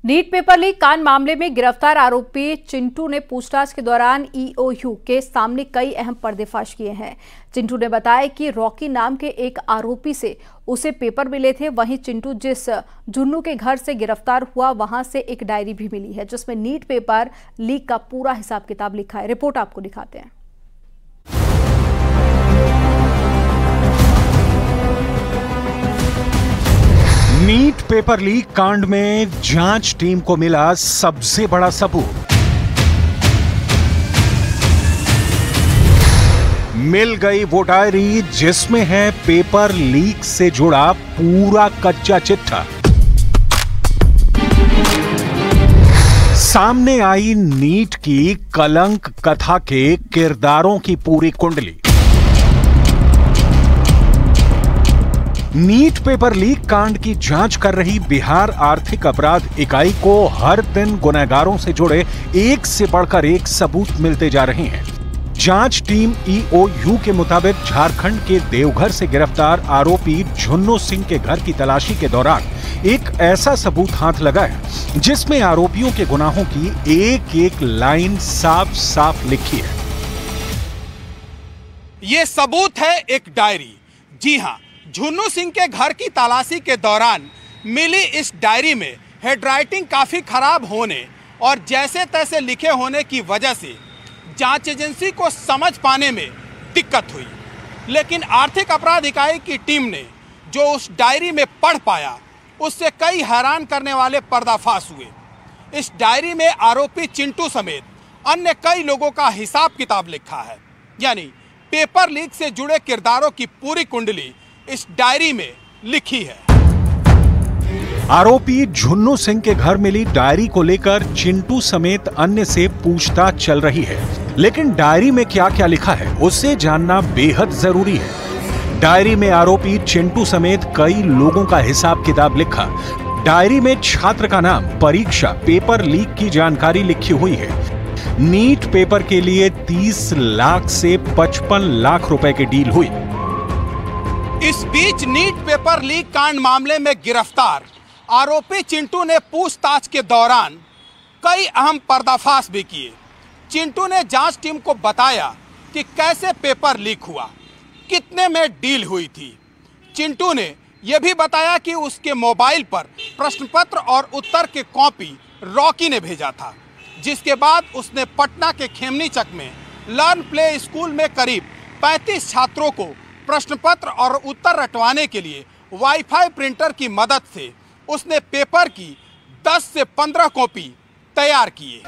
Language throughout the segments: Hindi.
नीट पेपर लीक कांड मामले में गिरफ्तार आरोपी चिंटू ने पूछताछ के दौरान ईओयू के सामने कई अहम पर्दाफाश किए हैं। चिंटू ने बताया कि रॉकी नाम के एक आरोपी से उसे पेपर मिले थे। वहीं चिंटू जिस जुन्नू के घर से गिरफ्तार हुआ वहां से एक डायरी भी मिली है जिसमें नीट पेपर लीक का पूरा हिसाब किताब लिखा है। रिपोर्ट आपको दिखाते हैं। नीट पेपर लीक कांड में जांच टीम को मिला सबसे बड़ा सबूत। मिल गई वो डायरी जिसमें है पेपर लीक से जुड़ा पूरा कच्चा चिट्ठा। सामने आई नीट की कलंक कथा के किरदारों की पूरी कुंडली। नीट पेपर लीक कांड की जांच कर रही बिहार आर्थिक अपराध इकाई को हर दिन गुनहगारों से जुड़े एक से बढ़कर एक सबूत मिलते जा रहे हैं। जांच टीम ईओयू के मुताबिक झारखंड के देवघर से गिरफ्तार आरोपी जुन्नू सिंह के घर की तलाशी के दौरान एक ऐसा सबूत हाथ लगा है जिसमें आरोपियों के गुनाहों की एक एक लाइन साफ साफ लिखी है। ये सबूत है एक डायरी। जी हां, जुन्नू सिंह के घर की तलाशी के दौरान मिली इस डायरी में हैंडराइटिंग काफ़ी खराब होने और जैसे तैसे लिखे होने की वजह से जांच एजेंसी को समझ पाने में दिक्कत हुई। लेकिन आर्थिक अपराध इकाई की टीम ने जो उस डायरी में पढ़ पाया उससे कई हैरान करने वाले पर्दाफाश हुए। इस डायरी में आरोपी चिंटू समेत अन्य कई लोगों का हिसाब किताब लिखा है, यानी पेपर लीक से जुड़े किरदारों की पूरी कुंडली इस डायरी में लिखी है। आरोपी जुन्नू सिंह के घर मिली डायरी को लेकर चिंटू समेत अन्य से पूछताछ चल रही है, लेकिन डायरी में क्या क्या लिखा है उसे जानना बेहद जरूरी है। डायरी में आरोपी चिंटू समेत कई लोगों का हिसाब किताब लिखा। डायरी में छात्र का नाम, परीक्षा, पेपर लीक की जानकारी लिखी हुई है। नीट पेपर के लिए 30 लाख से 55 लाख रुपए की डील हुई। इस बीच नीट पेपर लीक कांड मामले में गिरफ्तार आरोपी चिंटू ने पूछताछ के दौरान कई अहम पर्दाफाश भी किए। चिंटू ने जांच टीम को बताया कि कैसे पेपर लीक हुआ, कितने में डील हुई थी। चिंटू ने यह भी बताया कि उसके मोबाइल पर प्रश्न पत्र और उत्तर के कॉपी रॉकी ने भेजा था, जिसके बाद उसने पटना के खेमनीचक में लर्न प्ले स्कूल में करीब 35 छात्रों को प्रश्न पत्र और उत्तर रटवाने के लिए वाईफाई प्रिंटर की मदद से उसने पेपर की 10 से 15 कॉपी तैयार किए।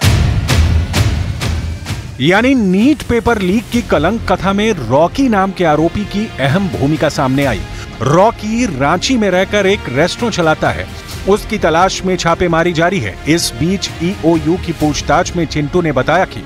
यानी नीट पेपर लीक की कलंक कथा में रॉकी नाम के आरोपी की अहम भूमिका सामने आई। रॉकी रांची में रहकर एक रेस्टोरेंट चलाता है। उसकी तलाश में छापेमारी जारी है। इस बीच ईओयू की पूछताछ में चिंटू ने बताया कि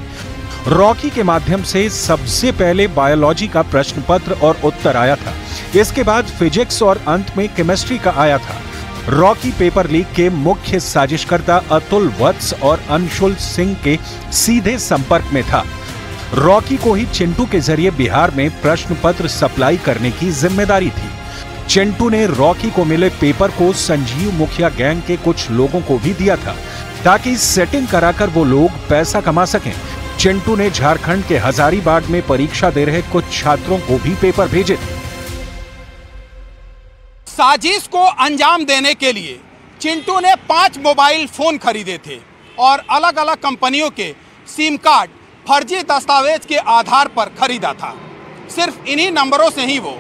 रॉकी के माध्यम से सबसे पहले बायोलॉजी का प्रश्न पत्र और उत्तर आया था। इसके बाद फिजिक्स और अंत में केमिस्ट्री का आया था। रॉकी पेपर लीक के मुख्य साजिशकर्ता अतुल वत्स और अंशुल सिंह के सीधे संपर्क में था। रॉकी को ही चिंटू के जरिए बिहार में प्रश्न पत्र सप्लाई करने की जिम्मेदारी थी। चिंटू ने रॉकी को मिले पेपर को संजीव मुखिया गैंग के कुछ लोगों को भी दिया था ताकि सेटिंग कराकर वो लोग पैसा कमा सकें। चिंटू ने झारखंड के हजारीबाग में परीक्षा दे रहे कुछ छात्रों को भी पेपर भेजे थे। साजिश को अंजाम देने के लिए चिंटू ने 5 मोबाइल फोन खरीदे थे और अलग अलग कंपनियों के सिम कार्ड फर्जी दस्तावेज के आधार पर खरीदा था। सिर्फ इन्हीं नंबरों से ही वो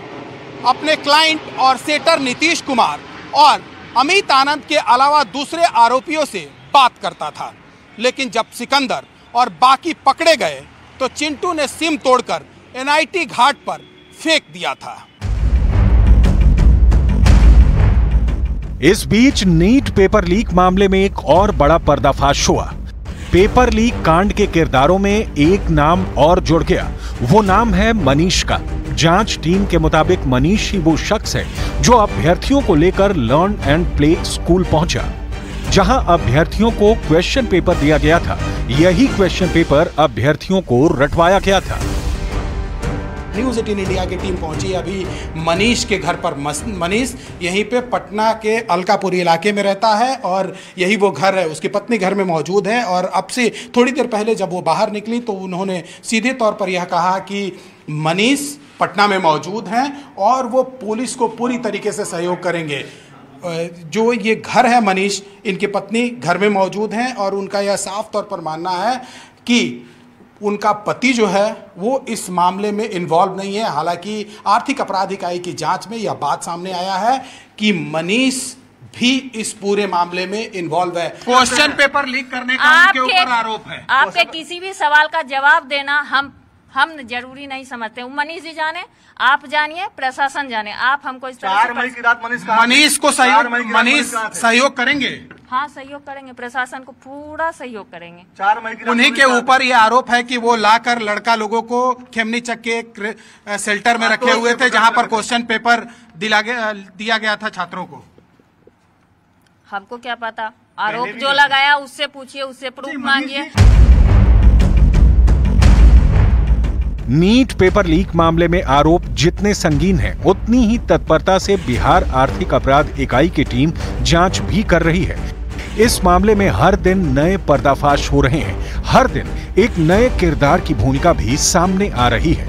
अपने क्लाइंट और सेटर नीतीश कुमार और अमित आनंद के अलावा दूसरे आरोपियों से बात करता था। लेकिन जब सिकंदर और बाकी पकड़े गए तो चिंटू ने सिम तोड़कर एनआईटी घाट पर फेंक दिया था। इस बीच नीट पेपर लीक मामले में एक और बड़ा पर्दाफाश हुआ। पेपर लीक कांड के किरदारों में एक नाम और जुड़ गया। वो नाम है मनीष का। जांच टीम के मुताबिक मनीष ही वो शख्स है जो अभ्यर्थियों को लेकर लर्न एंड प्ले स्कूल पहुंचा, जहां अभ्यर्थियों को क्वेश्चन पेपर दिया गया था। यही क्वेश्चन पेपर अभ्यर्थियों को रटवाया गया था। न्यूज़ 18 इंडिया की टीम पहुंची अभी मनीष के घर पर। मनीष यहीं पे पटना के अलकापुरी इलाके में रहता है और यही वो घर है, उसकी पत्नी घर में मौजूद है। और अब से थोड़ी देर पहले जब वो बाहर निकली तो उन्होंने सीधे तौर पर यह कहा कि मनीष पटना में मौजूद हैं और वो पुलिस को पूरी तरीके से सहयोग करेंगे। जो ये घर है मनीष, इनकी पत्नी घर में मौजूद हैं और उनका यह साफ तौर पर मानना है कि उनका पति जो है वो इस मामले में इन्वॉल्व नहीं है। हालांकि आर्थिक अपराध इकाई की जांच में यह बात सामने आया है कि मनीष भी इस पूरे मामले में इन्वॉल्व है। क्वेश्चन पेपर लीक करने का उनके ऊपर आरोप है। आपके किसी भी सवाल का जवाब देना हम जरूरी नहीं समझते। मनीष जी जाने, आप जानिए, प्रशासन जाने, आप हमको इस तरह 4 मई की रात मनीष को सहयोग करेंगे। हाँ, सहयोग करेंगे, प्रशासन को पूरा सहयोग करेंगे। 4 मई की उन्हीं के ऊपर ये आरोप है कि वो लाकर लड़का लोगों को खेमनी चक के शेल्टर में रखे हुए थे जहां पर क्वेश्चन पेपर दिया गया था छात्रों को। हमको क्या पता, आरोप जो लगाया उससे पूछिए, उससे प्रूफ मांगिए। नीट पेपर लीक मामले में आरोप जितने संगीन हैं, उतनी ही तत्परता से बिहार आर्थिक अपराध इकाई की टीम जांच भी कर रही है। इस मामले में हर दिन नए पर्दाफाश हो रहे हैं, हर दिन एक नए किरदार की भूमिका भी सामने आ रही है।